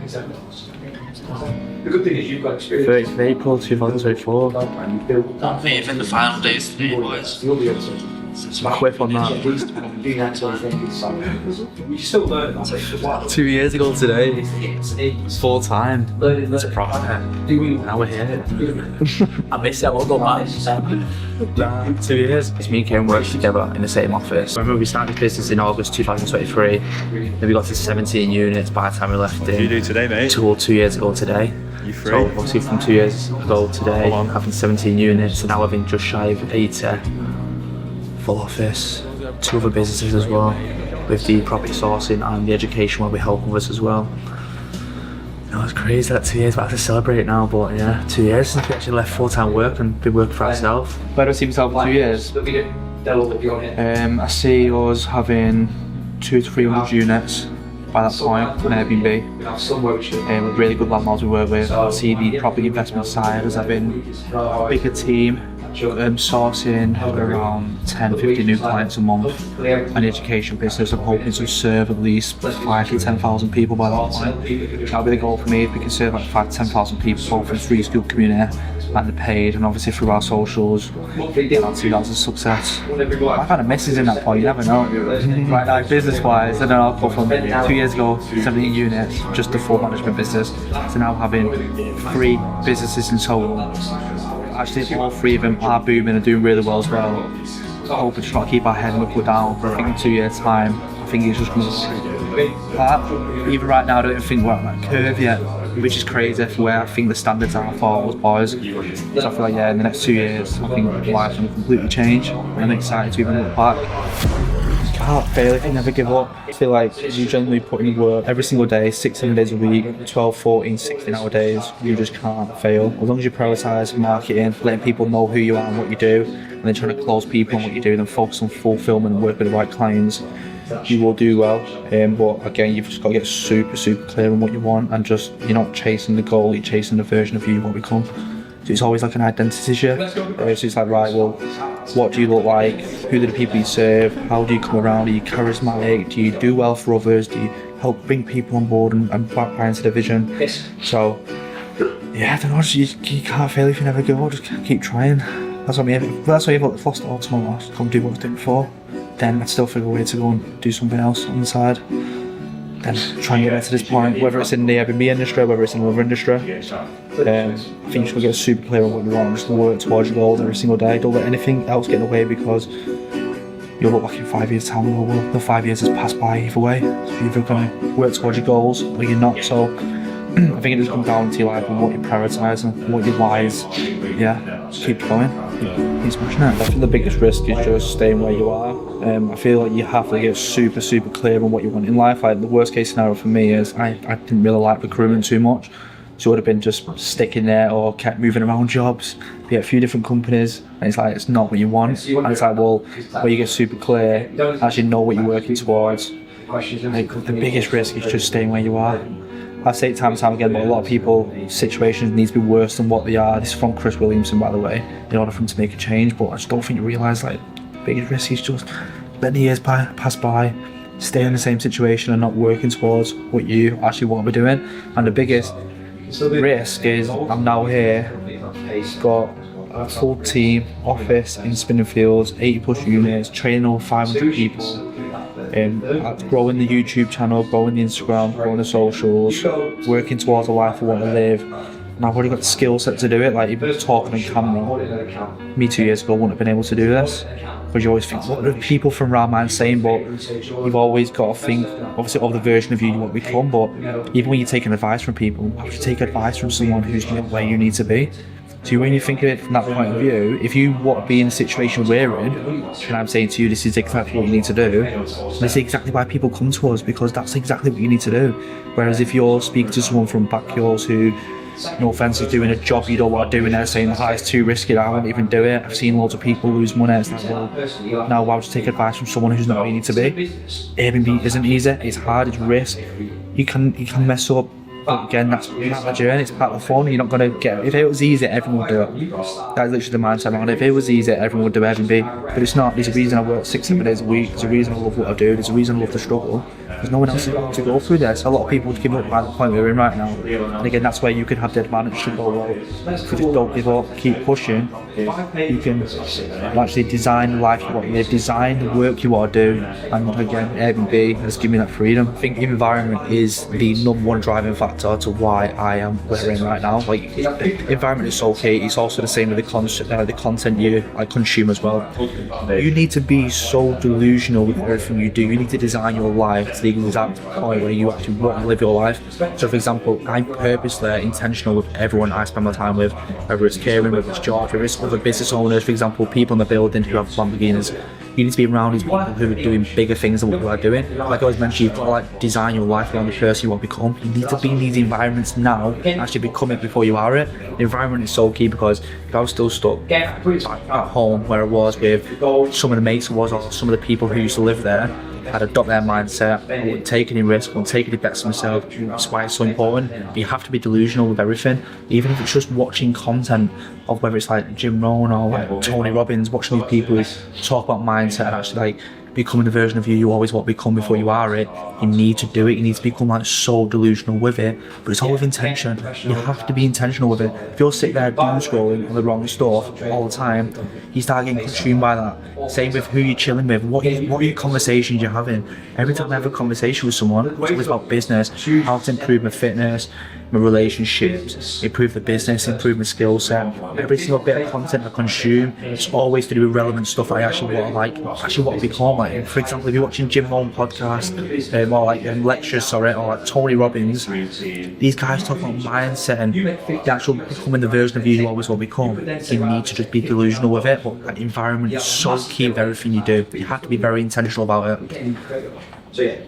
The good thing is you've got experience. 30th of April 2024. Not even the final days today, boys. You'll be able to. Quick on that. You still learn that. 2 years ago today, full time. It's a profit. Now we're here. I miss it, I won't go back. 2 years. It's me and Karen worked together in the same office. I remember we started this business in August 2023. Then we got to 17 units by the time we left it. What do you do today, mate? 2 years ago today. You free? So obviously from 2 years ago today, having 17 units and now having just shy of 80. Full office, 2 other businesses as well, with the property sourcing and the education where we help others as well. You know, it's crazy that 2 years, but I have to celebrate now, but yeah, 2 years since we actually left full-time work and been working for ourselves. Where do I see myself in 2 years? I see us having 200 to 300 units by that point on Airbnb, with really good landlords we work with. I see the property investment side as having a bigger team, sourcing around 10-50 new clients a month, and the education business I'm hoping to serve at least 5,000 to 10,000 people by that point. That'll be the goal for me, if we can serve like 5,000 to 10,000 people both in the free school community and the paid, and obviously through our socials. I'll see that as a success. I kind of misses in that point, you never know. Right now, business wise, and then I'll go from 2 years ago, 17 units, just the full management business, to now having 3 businesses in total. Actually, all 3 of them are booming and doing really well as well. I hope we just got to keep our head and put down. I think in 2 years' time, I think it's just going to. Even right now, I don't even think we're on that curve yet, which is crazy for where I think the standards are for us boys. So I feel like, yeah, in the next 2 years, I think life's going to completely change, and I'm excited to even look back. Can't fail if you never give up. I feel like you generally put in work every single day, 6-7 days a week, 12, 14, 16-hour days. You just can't fail. As long as you prioritise marketing, letting people know who you are and what you do, and then trying to close people on what you do, then focus on fulfillment and work with the right clients, you will do well. But again, you've just got to get super clear on what you want, and just, you're not chasing the goal, you're chasing the version of you you want to become. So it's always like an identity shift. So it's like, right, well, what do you look like? Who are the people you serve? How do you come around? Are you charismatic? Do you do well for others? Do you help bring people on board and buy into the vision? So, yeah, I don't know, you can't fail if you never go. Just keep trying. That's what I mean. That's why if lost all tomorrow, come do what I was doing before. Then I'd still figure a way to go and do something else on the side. Then try and get to this point, whether it's in the Airbnb industry, whether it's in another industry. I think you just got to get super clear on what you want and just work towards your goals every single day. Don't let anything else get in the way, because you'll look back in 5 years' time and well, the 5 years has passed by either way. So you're either going to work towards your goals or you're not. So I think it just comes down to your life and what you prioritise and what your whys. Yeah, just keep going. Keep smashing it. I think the biggest risk is just staying where you are. I feel like you have to get super clear on what you want in life. Like, the worst case scenario for me is I didn't really like recruitment too much. So it would have been just sticking there or kept moving around jobs, be at a few different companies, and it's like, it's not what you want. And it's like, well, where you get super clear, actually know what you're working towards. Like, the biggest risk is just staying where you are. I say it time and time again, but a lot of people, situations need to be worse than what they are. This is from Chris Williamson, by the way, in order for them to make a change. But I just don't think you realise, like, the biggest risk is just letting the years pass by, stay in the same situation and not working towards what you actually want to be doing. And the biggest risk is, I'm now here, got a full team, office in Spinningfields, 80+ units, training over 500 people. Growing the YouTube channel, growing the Instagram, growing the socials, working towards a life I want to live. And I've already got the skill set to do it. Like, even talking on camera, me 2 years ago wouldn't have been able to do this. Because you always think, what are people from around mine saying? But you've always got to think, obviously, of the version of you want to become. But even when you're taking advice from people, why would you take advice from someone who's not where you need to be? So when you think of it from that point of view, if you want to be in the situation we're in, and I'm saying to you, this is exactly what you need to do, this is exactly why people come to us, because that's exactly what you need to do. Whereas if you're speaking to someone from back yours who, no offence, is doing a job you don't want to do, and they're saying, it's too risky, I won't even do it. I've seen loads of people lose money. It's like, well, now why would you take advice from someone who's not where you need to be? Airbnb isn't easy, it's hard, it's risk. You can mess up But again, that's part of the journey, it's part of the fun. You're not going to get, if it was easy, everyone would do it. That's literally the mindset I'm on. If it was easy, everyone would do Airbnb. But it's not. There's a reason I work 6-7 days a week. There's a reason I love what I do. There's a reason I love the struggle. There's no one else to go through this. A lot of people would give up by the point we're in right now. And again, that's where you can have the advantage to go, well, if you just don't give up, keep pushing, you can actually design the life you want to live, design the work you want to do. And again, Airbnb has given me that freedom. I think environment is the #1 driving factor to why I am where I'm in right now. Like, the environment is so key. It's also the same with the content you consume as well. You need to be so delusional with everything you do. You need to design your life to the exact point where you actually want to live your life. So for example, I'm purposely intentional with everyone I spend my time with, whether it's Kieran, whether it's George, whether it's other business owners, for example, people in the building who have Lamborghinis. You need to be around these people who are doing bigger things than what you are doing. Like I always mentioned, you've got to like design your life around the person you want to become. You need to be in these environments now, actually become it before you are it. The environment is so key, because if I was still stuck at home where I was with some of the mates I was, or some of the people who used to live there, I'd adopt their mindset. I wouldn't take any risk, I wouldn't take any bets on myself. That's why it's so important. You have to be delusional with everything, even if it's just watching content of whether it's like Jim Rohn or like Tony Robbins, watching these people who talk about mindset and actually like becoming the version of you always want to become before you are it. You need to do it. You need to become like so delusional with it, but it's all with intention. You have to be intentional with it. If you're sitting there doom scrolling on the wrong stuff all the time, you start getting consumed by that. Same with who you're chilling with. What are your conversations you're having? Every time I have a conversation with someone, it's always about business, how to improve my fitness, my relationships, improve the business, improve my skill set. Every single bit of content I consume, it's always to do with relevant stuff I actually want to like, actually want to become. Like, for example, if you're watching Jim Rohn podcast, or like lectures, or like Tony Robbins, these guys talk about mindset and the actual becoming the version of you you always want to become. You need to just be delusional with it, but that environment is so key with everything you do. You have to be very intentional about it.